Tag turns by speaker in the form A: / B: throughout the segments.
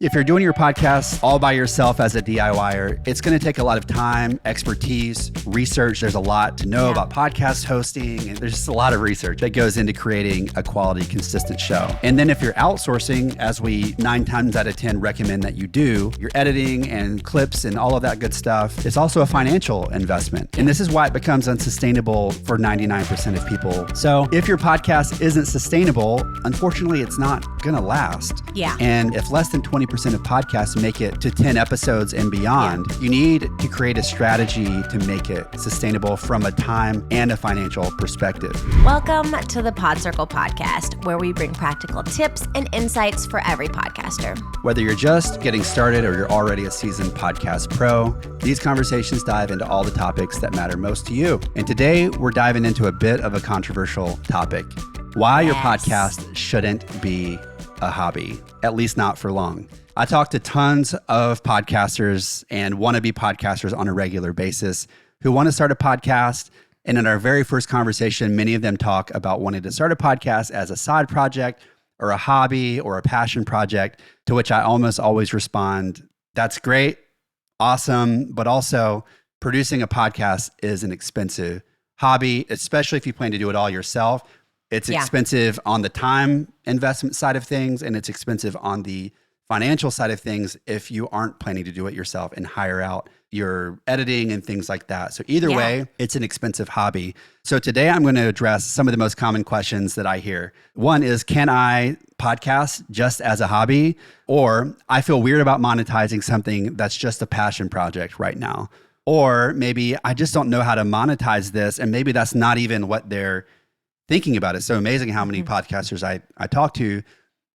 A: If you're doing your podcast all by yourself as a DIYer, it's going to take a lot of time, expertise, research. There's a lot to know about podcast hosting, and there's just a lot of research that goes into creating a quality, consistent show. And then if you're outsourcing, as we 9 times out of 10 recommend that you do, your editing and clips and all of that good stuff, it's also a financial investment. And this is why it becomes unsustainable for 99% of people. So if your podcast isn't sustainable, unfortunately, it's not going to last.
B: Yeah.
A: And if less than 20% of podcasts make it to 10 episodes and beyond, you need to create a strategy to make it sustainable from a time and a financial perspective.
B: Welcome to the PodCircle podcast, where we bring practical tips and insights for every podcaster.
A: Whether you're just getting started or you're already a seasoned podcast pro, these conversations dive into all the topics that matter most to you. And today we're diving into a bit of a controversial topic: why your podcast shouldn't be a hobby, at least not for long. I talk to tons of podcasters and wannabe podcasters on a regular basis who want to start a podcast. And in our very first conversation, many of them talk about wanting to start a podcast as a side project or a hobby or a passion project, to which I almost always respond, that's great, awesome, but also producing a podcast is an expensive hobby, especially if you plan to do it all yourself. It's expensive on the time investment side of things, and it's expensive on the financial side of things if you aren't planning to do it yourself and hire out your editing and things like that. So either way, it's an expensive hobby. So today I'm going to address some of the most common questions that I hear. One is, can I podcast just as a hobby? Or I feel weird about monetizing something that's just a passion project right now. Or maybe I just don't know how to monetize this, and maybe that's not even what they're thinking about. It's so amazing how many podcasters I talk to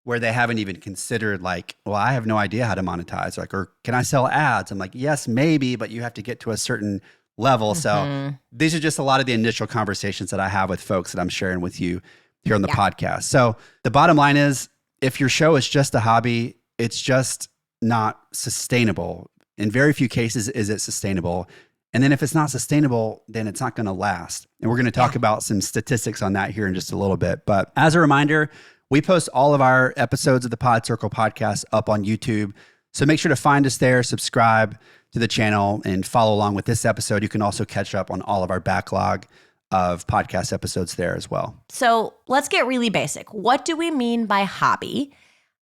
A: where they haven't even considered, like, well, I have no idea how to monetize. Like, or can I sell ads? I'm like, yes, maybe, but you have to get to a certain level. So these are just a lot of the initial conversations that I have with folks that I'm sharing with you here on the podcast. So the bottom line is, if your show is just a hobby, it's just not sustainable. In very few cases is it sustainable. And then if it's not sustainable, then it's not going to last. And we're going to talk about some statistics on that here in just a little bit. But as a reminder, we post all of our episodes of the PodCircle podcast up on YouTube. So make sure to find us there, subscribe to the channel, and follow along with this episode. You can also catch up on all of our backlog of podcast episodes there as well.
B: So let's get really basic. What do we mean by hobby?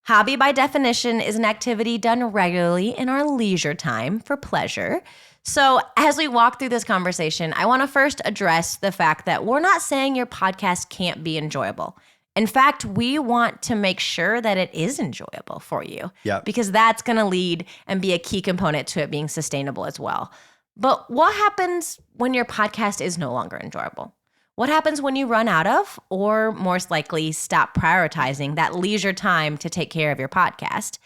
B: Hobby, by definition, is an activity done regularly in our leisure time for pleasure. So as we walk through this conversation, I want to first address the fact that we're not saying your podcast can't be enjoyable. In fact, we want to make sure that it is enjoyable for you, because that's going to lead and be a key component to it being sustainable as well. But what happens when your podcast is no longer enjoyable? What happens when you run out of, or most likely stop prioritizing that leisure time to take care of your podcast?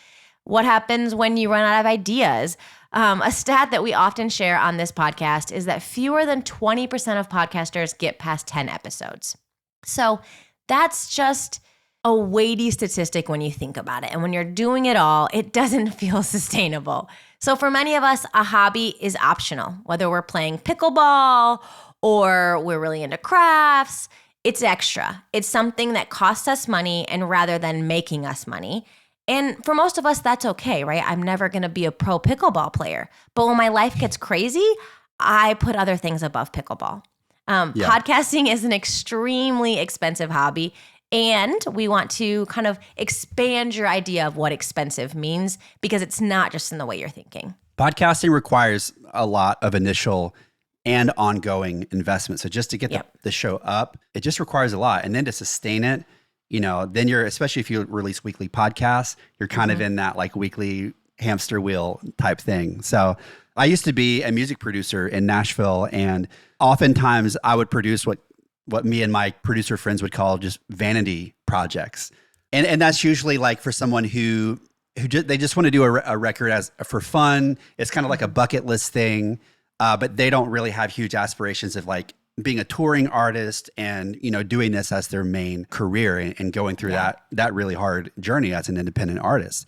B: What happens when you run out of ideas? A stat that we often share on this podcast is that fewer than 20% of podcasters get past 10 episodes. So that's just a weighty statistic when you think about it. And when you're doing it all, it doesn't feel sustainable. So for many of us, a hobby is optional. Whether we're playing pickleball or we're really into crafts, it's extra. It's something that costs us money, and rather than making us money. And for most of us, that's okay, right? I'm never going to be a pro pickleball player. But when my life gets crazy, I put other things above pickleball. Podcasting is an extremely expensive hobby, and we want to kind of expand your idea of what expensive means, because it's not just in the way you're thinking.
A: Podcasting requires a lot of initial and ongoing investment. So just to get the show up, it just requires a lot. And then to sustain it, then you're, especially if you release weekly podcasts, you're kind of in that like weekly hamster wheel type thing. So I used to be a music producer in Nashville, and oftentimes I would produce what me and my producer friends would call just vanity projects. And that's usually like for someone who they just want to do a record as for fun. It's kind of like a bucket list thing, but they don't really have huge aspirations of like being a touring artist and, doing this as their main career and going through that really hard journey as an independent artist.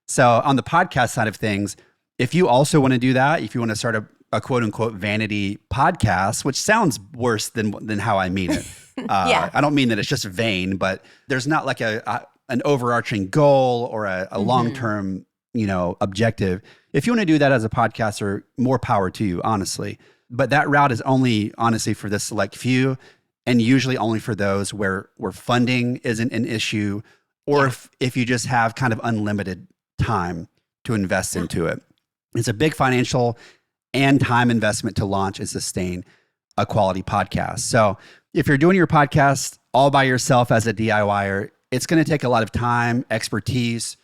A: So on the podcast side of things, if you also want to do that, if you want to start a quote unquote vanity podcast, which sounds worse than how I mean it. I don't mean that it's just vain, but there's not like an overarching goal or a long-term objective. If you want to do that as a podcaster, more power to you, honestly. But that route is only honestly for this select few, and usually only for those where funding isn't an issue, or if you just have kind of unlimited time to invest into it. It's a big financial and time investment to launch and sustain a quality podcast. So if you're doing your podcast all by yourself as a DIYer, it's going to take a lot of time, expertise,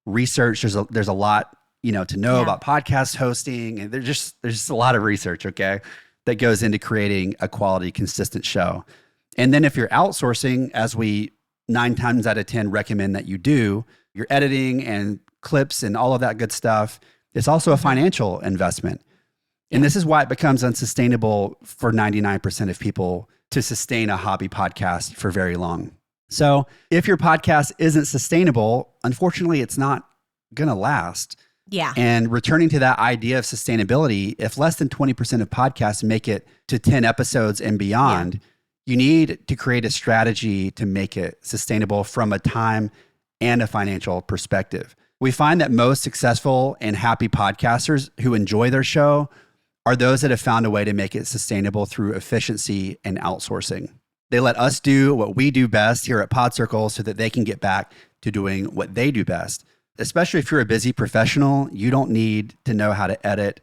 A: research. There's a lot, to know about podcast hosting. And there's just a lot of research, okay, that goes into creating a quality, consistent show. And then if you're outsourcing, as we 9 times out of 10 recommend that you do, your editing and clips and all of that good stuff, it's also a financial investment. And this is why it becomes unsustainable for 99% of people to sustain a hobby podcast for very long. So if your podcast isn't sustainable, unfortunately, it's not going to last.
B: Yeah.
A: And returning to that idea of sustainability, if less than 20% of podcasts make it to 10 episodes and beyond, you need to create a strategy to make it sustainable from a time and a financial perspective. We find that most successful and happy podcasters who enjoy their show are those that have found a way to make it sustainable through efficiency and outsourcing. They let us do what we do best here at PodCircle so that they can get back to doing what they do best. Especially if you're a busy professional, you don't need to know how to edit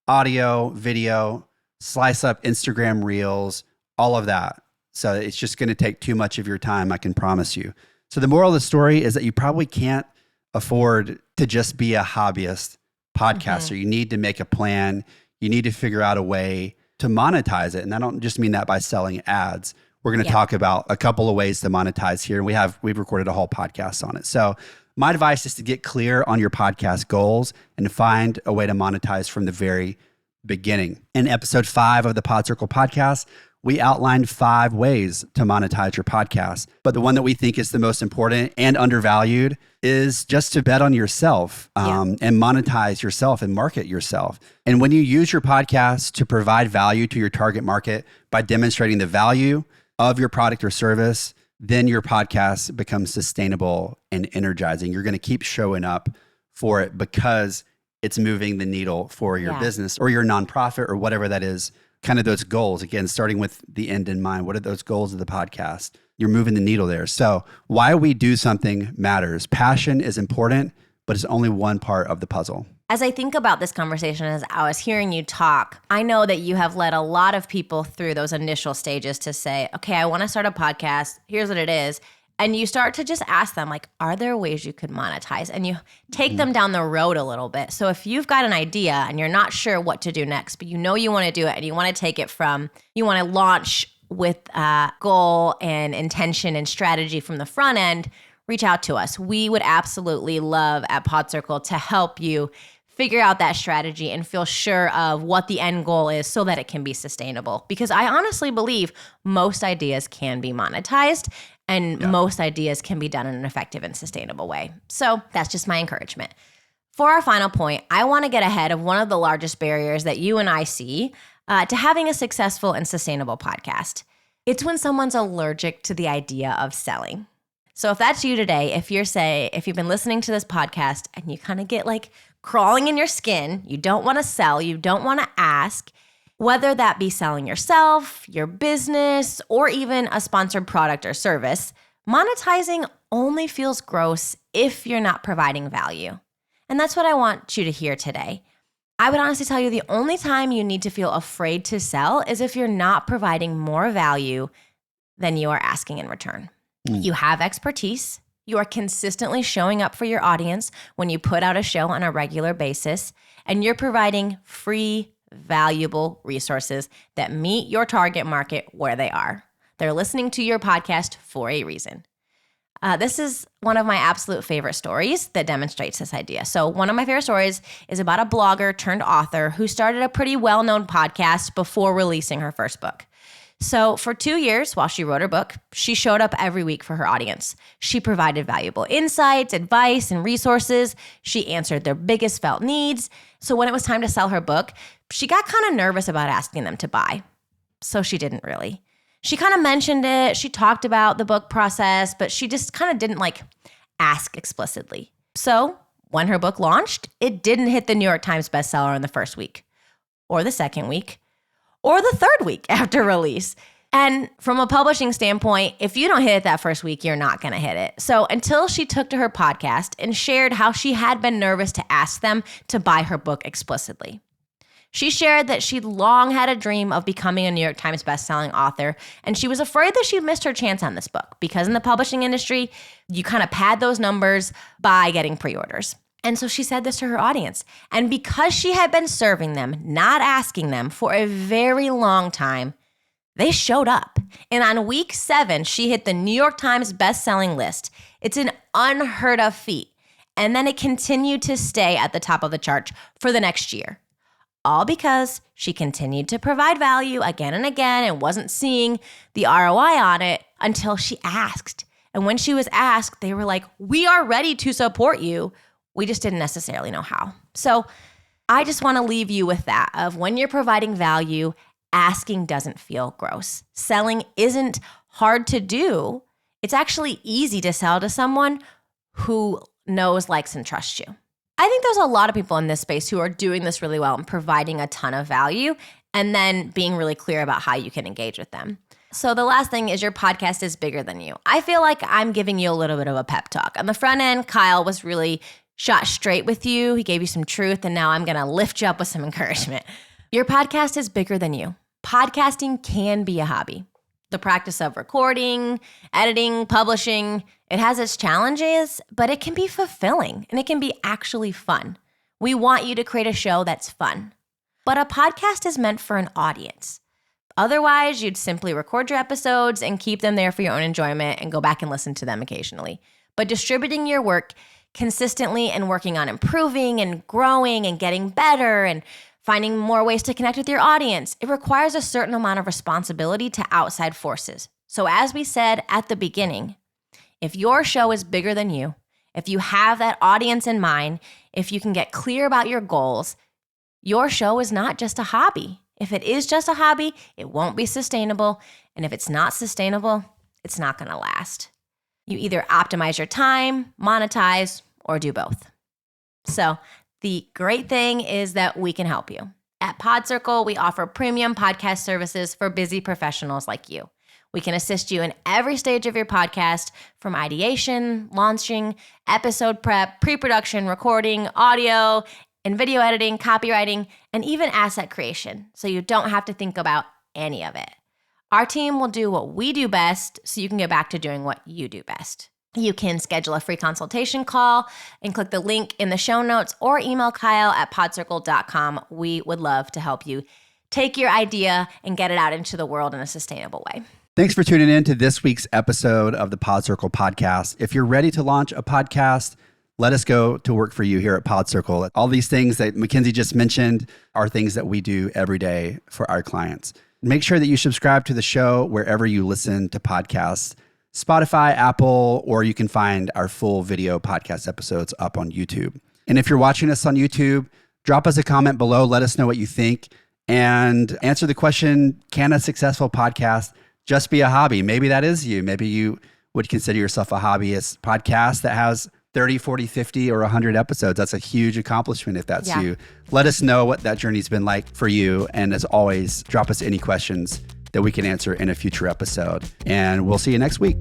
A: audio, video, slice up Instagram reels, all of that. So it's just going to take too much of your time, I can promise you. So the moral of the story is that you probably can't afford to just be a hobbyist podcaster. You need to make a plan. You need to figure out a way to monetize it. And I don't just mean that by selling ads. We're going to talk about a couple of ways to monetize here. And we've recorded a whole podcast on it. So my advice is to get clear on your podcast goals and find a way to monetize from the very beginning. In episode 5 of the PodCircle podcast, we outlined 5 ways to monetize your podcast. But the one that we think is the most important and undervalued is just to bet on yourself and monetize yourself and market yourself. And when you use your podcast to provide value to your target market by demonstrating the value of your product or service, then your podcast becomes sustainable and energizing. You're going to keep showing up for it because it's moving the needle for your business or your nonprofit or whatever that is. Kind of those goals, again, starting with the end in mind. What are those goals of the podcast? You're moving the needle there. So why we do something matters. Passion is important, but it's only one part of the puzzle.
B: As I think about this conversation, as I was hearing you talk, I know that you have led a lot of people through those initial stages to say, okay, I want to start a podcast. Here's what it is. And you start to just ask them, like, are there ways you could monetize? And you take them down the road a little bit. So if you've got an idea and you're not sure what to do next, but you know you want to do it and you want to take it from, you want to launch with goal and intention and strategy from the front end, reach out to us. We would absolutely love at PodCircle to help you figure out that strategy and feel sure of what the end goal is so that it can be sustainable. Because I honestly believe most ideas can be monetized and most ideas can be done in an effective and sustainable way. So that's just my encouragement. For our final point, I want to get ahead of one of the largest barriers that you and I see to having a successful and sustainable podcast. It's when someone's allergic to the idea of selling. So if that's you today, if you've been listening to this podcast and you kind of get like crawling in your skin, you don't want to sell, you don't want to ask, whether that be selling yourself, your business, or even a sponsored product or service, monetizing only feels gross if you're not providing value. And that's what I want you to hear today. I would honestly tell you the only time you need to feel afraid to sell is if you're not providing more value than you are asking in return. You have expertise. You are consistently showing up for your audience when you put out a show on a regular basis, and you're providing free, valuable resources that meet your target market where they are. They're listening to your podcast for a reason. This is one of my absolute favorite stories that demonstrates this idea. So one of my favorite stories is about a blogger turned author who started a pretty well-known podcast before releasing her first book. So for 2 years, while she wrote her book, she showed up every week for her audience. She provided valuable insights, advice, and resources. She answered their biggest felt needs. So when it was time to sell her book, she got kind of nervous about asking them to buy. So she didn't really. She kind of mentioned it. She talked about the book process, but she just kind of didn't ask explicitly. So When her book launched, it didn't hit the New York Times bestseller in the first week, or the second week, or the third week after release. And from a publishing standpoint, if you don't hit it that first week, you're not going to hit it. So until she took to her podcast and shared how she had been nervous to ask them to buy her book explicitly. She shared that she'd long had a dream of becoming a New York Times bestselling author, and she was afraid that she'd missed her chance on this book because in the publishing industry, you kind of pad those numbers by getting pre-orders. And so she said this to her audience. And because she had been serving them, not asking them, for a very long time, they showed up. And on week 7, she hit the New York Times bestselling list. It's an unheard of feat. And then it continued to stay at the top of the chart for the next year. All because she continued to provide value again and again and wasn't seeing the ROI on it until she asked. And when she was asked, they were like, "We are ready to support you. We just didn't necessarily know how." So I just want to leave you with that of when you're providing value, asking doesn't feel gross. Selling isn't hard to do. It's actually easy to sell to someone who knows, likes, and trusts you. I think there's a lot of people in this space who are doing this really well and providing a ton of value and then being really clear about how you can engage with them. So the last thing is your podcast is bigger than you. I feel like I'm giving you a little bit of a pep talk. On the front end, Kyle was really shot straight with you. He gave you some truth, and now I'm going to lift you up with some encouragement. Your podcast is bigger than you. Podcasting can be a hobby. The practice of recording, editing, publishing, it has its challenges, but it can be fulfilling and it can be actually fun. We want you to create a show that's fun. But a podcast is meant for an audience. Otherwise, you'd simply record your episodes and keep them there for your own enjoyment and go back and listen to them occasionally. But distributing your work consistently and working on improving and growing and getting better and finding more ways to connect with your audience, it requires a certain amount of responsibility to outside forces. So as we said at the beginning, if your show is bigger than you, if you have that audience in mind, if you can get clear about your goals, your show is not just a hobby. If it is just a hobby, it won't be sustainable. And if it's not sustainable, it's not going to last. You either optimize your time, monetize, or do both. So the great thing is that we can help you. At PodCircle, we offer premium podcast services for busy professionals like you. We can assist you in every stage of your podcast, from ideation, launching, episode prep, pre-production, recording, audio, and video editing, copywriting, and even asset creation, so you don't have to think about any of it. Our team will do what we do best so you can get back to doing what you do best. You can schedule a free consultation call and click the link in the show notes or email Kyle at podcircle.com. We would love to help you take your idea and get it out into the world in a sustainable way.
A: Thanks for tuning in to this week's episode of the PodCircle podcast. If you're ready to launch a podcast, let us go to work for you here at PodCircle. All these things that Mackenzie just mentioned are things that we do every day for our clients. Make sure that you subscribe to the show wherever you listen to podcasts. Spotify, Apple, or you can find our full video podcast episodes up on YouTube. And if you're watching us on YouTube, drop us a comment below. Let us know what you think and answer the question, can a successful podcast just be a hobby? Maybe that is you. Maybe you would consider yourself a hobbyist podcast that has 30, 40, 50, or 100 episodes. That's a huge accomplishment if that's you. Let us know what that journey's been like for you. And as always, drop us any questions that we can answer in a future episode. And we'll see you next week.